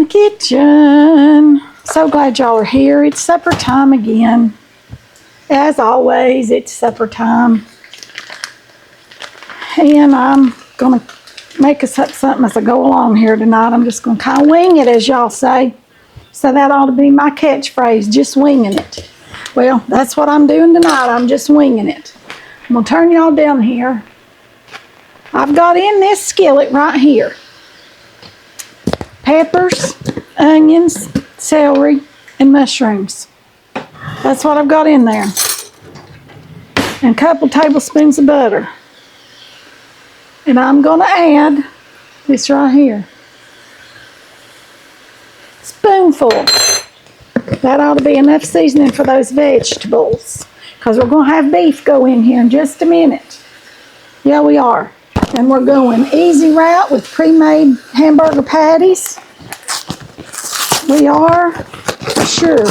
kitchen. So glad y'all are here. It's supper time again. As always, it's supper time. And I'm going to make us up something as I go along here tonight. I'm just going to kind of wing it, as y'all say. So that ought to be my catchphrase, just winging it. Well, that's what I'm doing tonight. I'm just winging it. I'm going to turn y'all down here. I've got in this skillet right here peppers, onions, celery, and mushrooms. That's what I've got in there. And a couple tablespoons of butter. And I'm going to add this right here. Spoonful. That ought to be enough seasoning for those vegetables. Because we're going to have beef go in here in just a minute. Yeah, we are. And we're going easy route with pre-made hamburger patties. We are, for sure.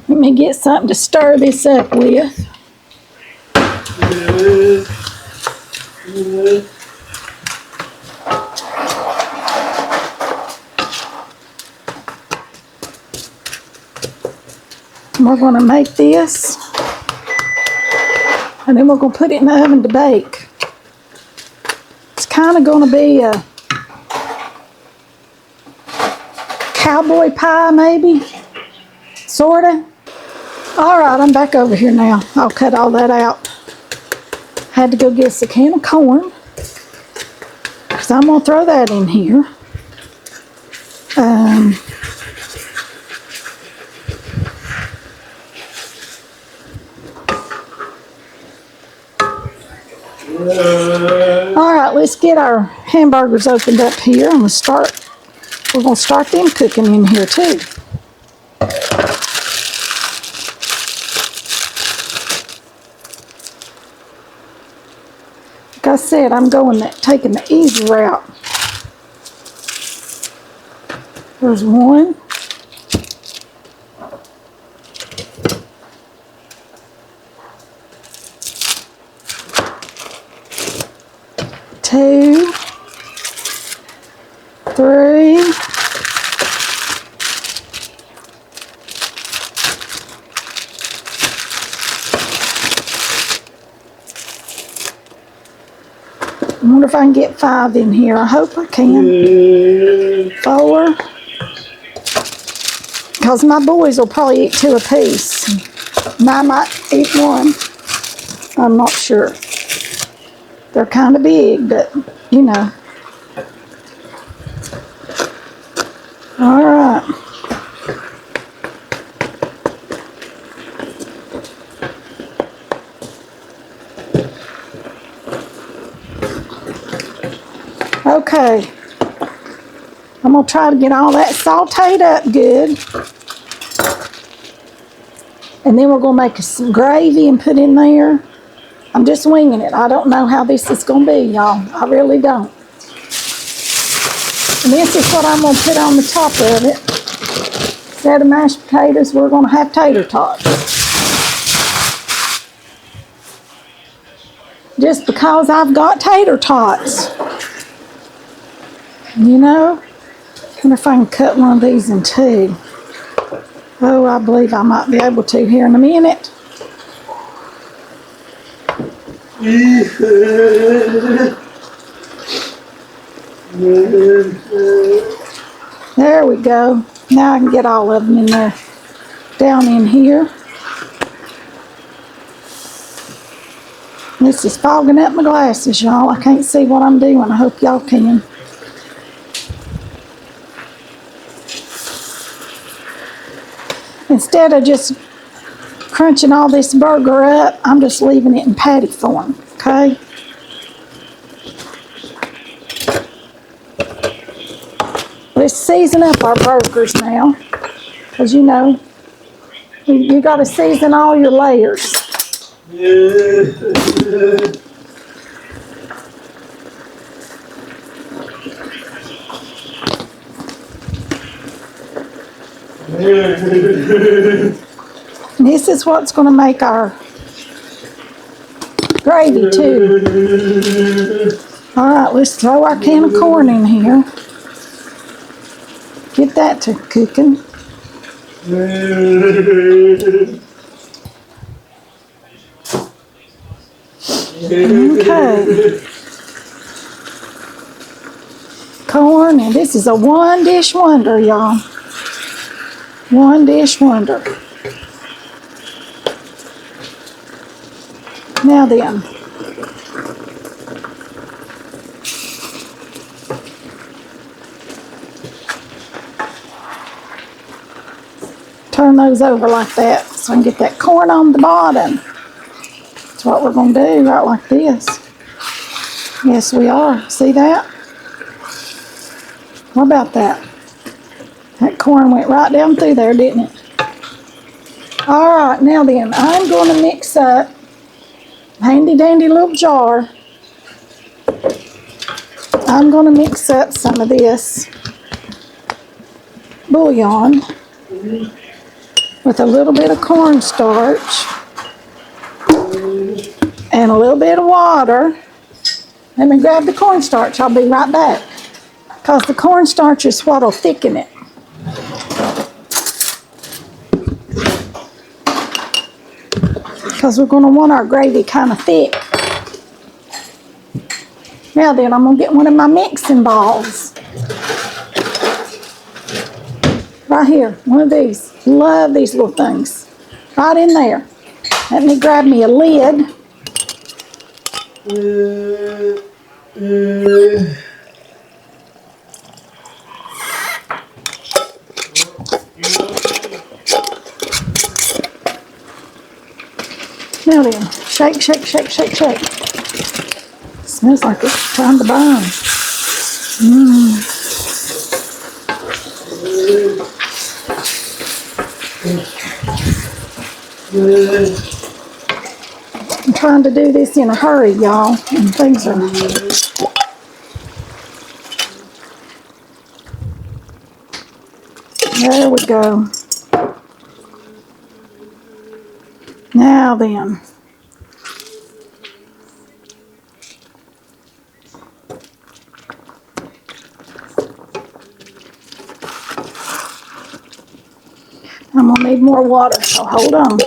Let me get something to stir this up with. We're going to make this, and then we're going to put it in the oven to bake. It's kind of going to be a cowboy pie, maybe, sort of. All right, I'm back over here now. I'll cut all that out. Had to go get us a can of corn, because I'm going to throw that in here. All right, let's get our hamburgers opened up here. We're going to start them cooking in here too. Like I said, I'm taking the easy route. There's one. Two, three, I wonder if I can get 5 in here. I hope I can. 4. Because my boys will probably eat 2 apiece. And I might eat 1. I'm not sure. They're kind of big, but, you know. All right. Okay. I'm going to try to get all that sauteed up good. And then we're going to make some gravy and put in there. I'm just winging it. I don't know how this is going to be, y'all. I really don't. And this is what I'm going to put on the top of it. Instead of mashed potatoes, we're going to have tater tots. Just because I've got tater tots. You know? I wonder if I can cut one of these in 2. Oh, I believe I might be able to here in a minute. There we go. Now I can get all of them in there, down in here. This is fogging up my glasses, y'all. I can't see what I'm doing. I hope y'all can. Instead of just crunching all this burger up, I'm just leaving it in patty form, okay? Let's season up our burgers now, because you know, you got to season all your layers. This is what's going to make our gravy too. All right, let's throw our can of corn in here. Get that to cooking. Okay. Corn, and this is a one dish wonder, y'all. One dish wonder. Now then. Turn those over like that so I can get that corn on the bottom. That's what we're going to do, right like this. Yes, we are. See that? What about that? That corn went right down through there, didn't it? All right, now then, I'm going to mix up a handy dandy little jar. I'm going to mix up some of this bouillon with a little bit of cornstarch and a little bit of water. Let me grab the cornstarch. I'll be right back. Because the cornstarch is what will thicken it. Because we're going to want our gravy kind of thick. Now then, I'm going to get one of my mixing balls. Right here, one of these. Love these little things. Right in there. Let me grab me a lid. Now then, shake, shake, shake, shake, shake. Smells like it's time to burn. I'm trying to do this in a hurry, y'all, and things are... There we go. Now then. I'm going to need more water, so hold on.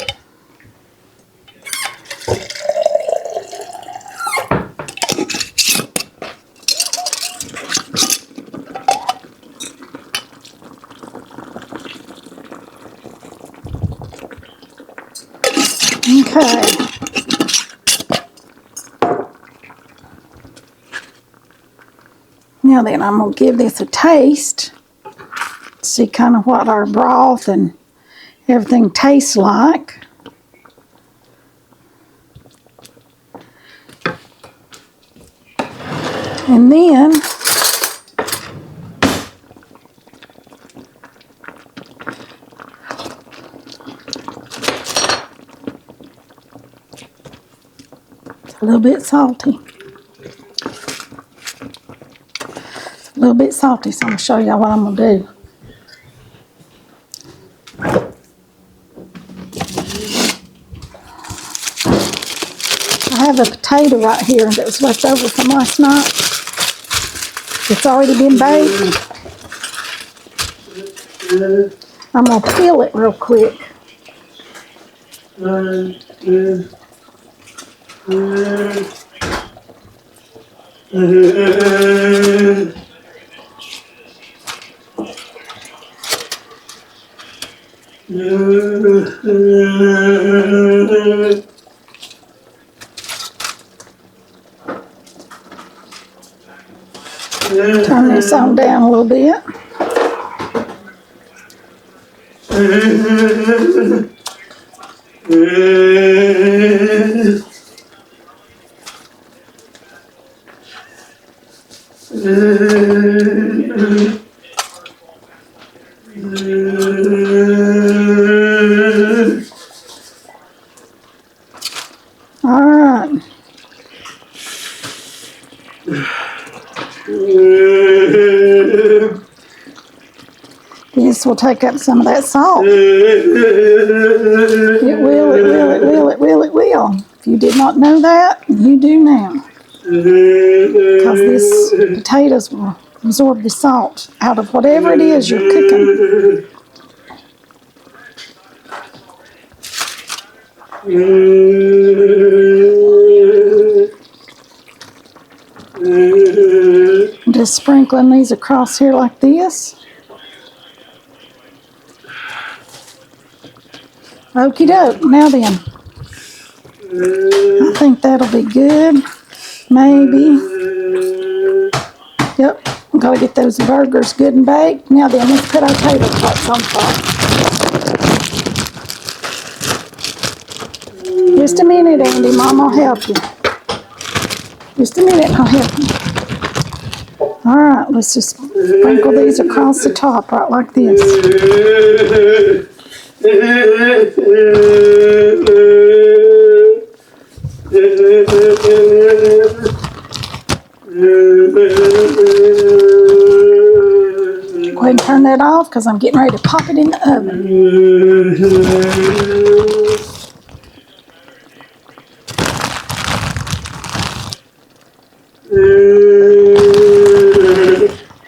Okay. Now then, I'm going to give this a taste. See kind of what our broth and everything tastes like. And then it's a little bit salty. It's a little bit salty, so I'm going to show you what I'm going to do. I have a potato right here that was left over from last night. It's already been baked. I'm going to peel it real quick. Turn this on down a little bit. All right. This will take up some of that salt. It will, it will, it will, it will, it will. If you did not know that, you do now. Because these potatoes will absorb the salt out of whatever it is you're cooking. Just sprinkling these across here like this. Okie doke. Now then, I think that'll be good. Maybe. Yep. I've got to get those burgers good and baked. Now then, let's put our tater tots on top. Just a minute, Andy. Mom will help you. Just a minute, I'll help you. All right, let's just sprinkle these across the top right like this. Go ahead and turn that off because I'm getting ready to pop it in the oven.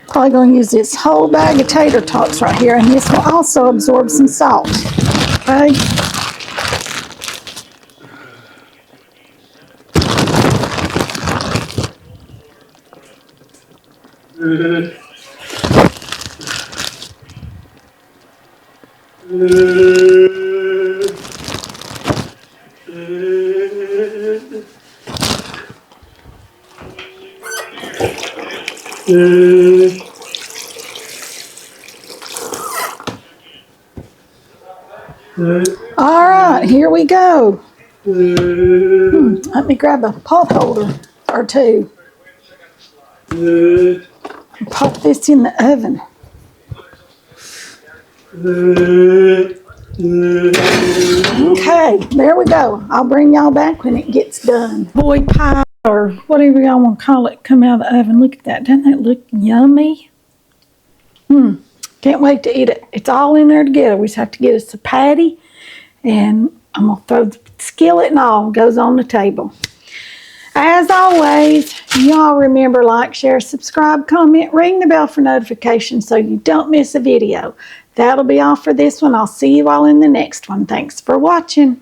Probably going to use this whole bag of tater tots right here, and this will also absorb some salt. Okay. All right, here we go. Let me grab a pot holder or two. Pop this in the oven. Okay, there we go. I'll bring y'all back when it gets done. Boy pie or whatever y'all want to call it come out of the oven. Look at that. Doesn't that look yummy? Can't wait to eat it. It's all in there together. We just have to get us a patty, and I'm going to throw the skillet and all. Goes on the table. As always, y'all remember, like, share, subscribe, comment, ring the bell for notifications so you don't miss a video. That'll be all for this one. I'll see you all in the next one. Thanks for watching.